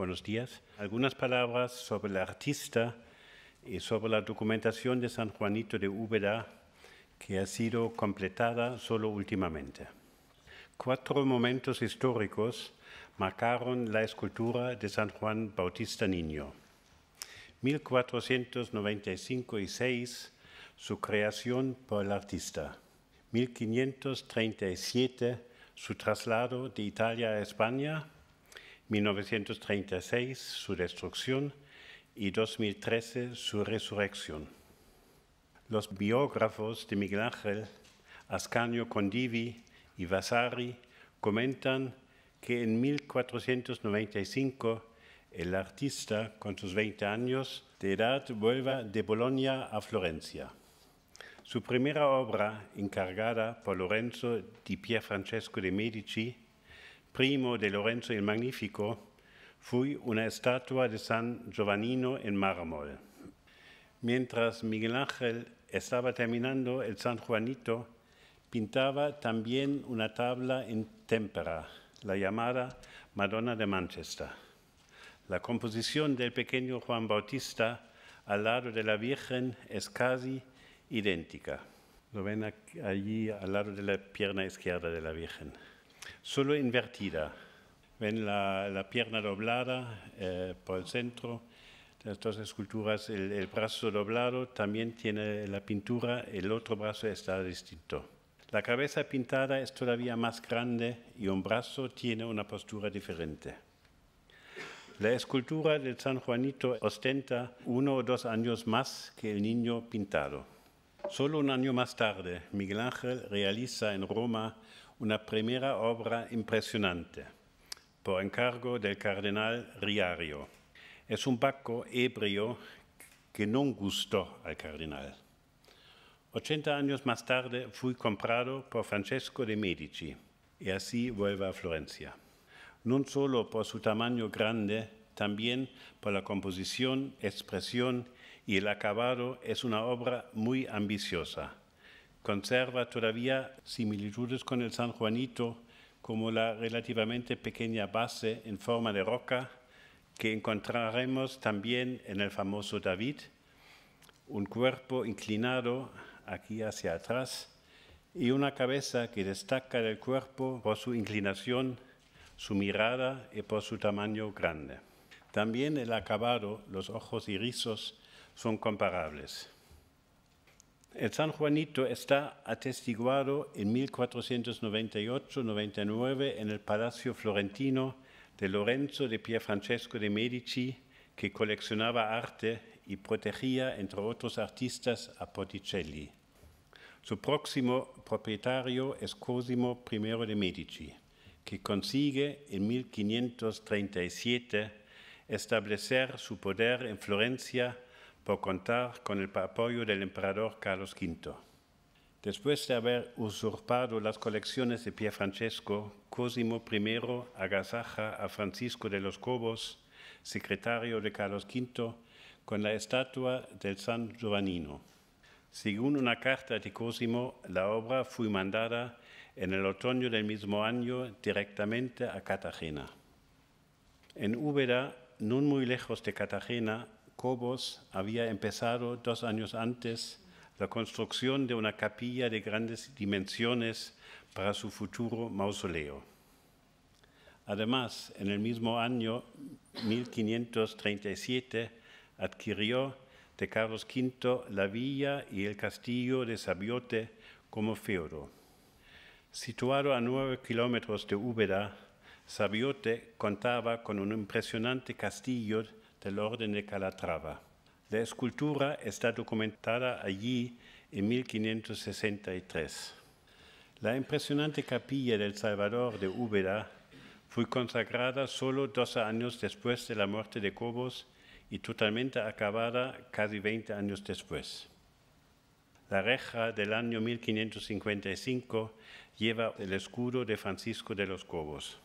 Buenos días. Algunas palabras sobre el artista y sobre la documentación de San Juanito de Úbeda, que ha sido completada solo últimamente. 4 momentos históricos marcaron la escultura de San Juan Bautista Niño. 1495 y 6, su creación por el artista. 1537, su traslado de Italia a España. 1936, su destrucción, y 2013, su resurrección. Los biógrafos de Miguel Ángel, Ascanio Condivi y Vasari, comentan que en 1495 el artista, con sus 20 años de edad, vuelve de Bolonia a Florencia. Su primera obra, encargada por Lorenzo di Pierfrancesco de Medici, primo de Lorenzo el Magnifico, fue una estatua de San Giovannino en mármol. Mientras Miguel Ángel estaba terminando el San Juanito, pintaba también una tabla en témpera, la llamada Madonna de Manchester. La composición del pequeño Juan Bautista al lado de la Virgen es casi idéntica. Lo ven allí al lado de la pierna izquierda de la Virgen. Solo invertida. Ven la pierna doblada por el centro de las dos esculturas, el brazo doblado, también tiene la pintura, el otro brazo está distinto. La cabeza pintada es todavía más grande y un brazo tiene una postura diferente. La escultura del San Juanito ostenta 1 o 2 años más que el niño pintado. Solo un año más tarde, Miguel Ángel realiza en Roma una primera obra impresionante, por encargo del cardenal Riario. Es un Bacco ebrio que no gustó al cardenal. 80 años más tarde fue comprado por Francesco de Medici y así vuelve a Florencia. No solo por su tamaño grande, también por la composición, expresión y el acabado es una obra muy ambiciosa. Conserva todavía similitudes con el San Juanito, como la relativamente pequeña base en forma de roca que encontraremos también en el famoso David, un cuerpo inclinado aquí hacia atrás y una cabeza que destaca del cuerpo por su inclinación, su mirada y por su tamaño grande. También el acabado, los ojos y rizos son comparables. El San Juanito está atestiguado en 1498-99 en el Palacio Florentino de Lorenzo de Pierfrancesco de Medici, que coleccionaba arte y protegía, entre otros artistas, a Botticelli. Su próximo propietario es Cosimo I de Medici, que consigue en 1537 establecer su poder en Florencia por contar con el apoyo del emperador Carlos V. Después de haber usurpado las colecciones de Pierfrancesco, Cosimo I agasaja a Francisco de los Cobos, secretario de Carlos V, con la estatua del San Giovannino. Según una carta de Cosimo, la obra fue mandada en el otoño del mismo año directamente a Cartagena. En Úbeda, no muy lejos de Cartagena, Cobos había empezado 2 años antes la construcción de una capilla de grandes dimensiones para su futuro mausoleo. Además, en el mismo año 1537 adquirió de Carlos V la villa y el castillo de Sabiote como feudo. Situado a 9 kilómetros de Úbeda, Sabiote contaba con un impresionante castillo del orden de Calatrava. La escultura está documentada allí en 1563. La impresionante capilla del Salvador de Úbeda fue consagrada solo 12 años después de la muerte de Cobos y totalmente acabada casi 20 años después. La reja del año 1555 lleva el escudo de Francisco de los Cobos.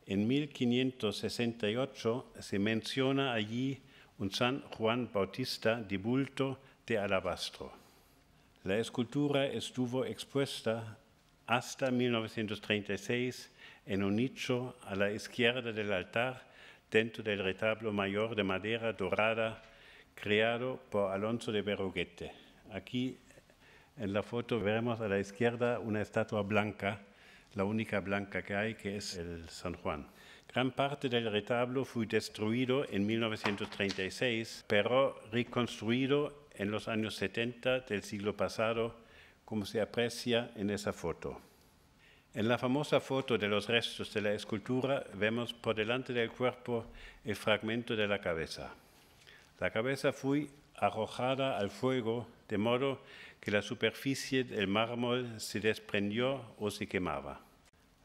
En 1568 se menciona allí un San Juan Bautista de bulto de alabastro. La escultura estuvo expuesta hasta 1936 en un nicho a la izquierda del altar dentro del retablo mayor de madera dorada creado por Alonso de Berruguete. Aquí en la foto veremos a la izquierda una estatua blanca, la única blanca que hay, que es el San Juan. Gran parte del retablo fue destruido en 1936, pero reconstruido en los años 70 del siglo pasado, como se aprecia en esa foto. En la famosa foto de los restos de la escultura vemos por delante del cuerpo el fragmento de la cabeza. La cabeza fue arrojada al fuego de modo que la superficie del mármol se desprendió o se quemaba.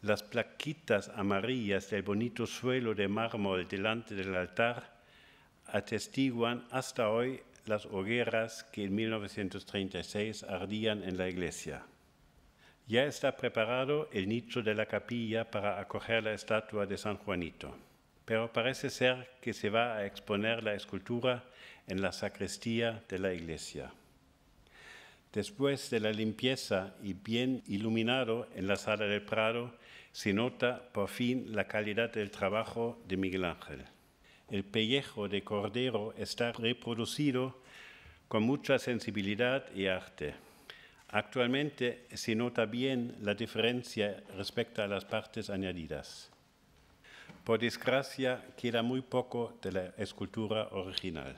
Las plaquitas amarillas del bonito suelo de mármol delante del altar atestiguan hasta hoy las hogueras que en 1936 ardían en la iglesia. Ya está preparado el nicho de la capilla para acoger la estatua de San Juanito, pero parece ser que se va a exponer la escultura en la sacristía de la iglesia. Después de la limpieza y bien iluminado en la sala del Prado, se nota por fin la calidad del trabajo de Miguel Ángel. El pellejo de cordero está reproducido con mucha sensibilidad y arte. Actualmente se nota bien la diferencia respecto a las partes añadidas. Por desgracia, queda muy poco de la escultura original.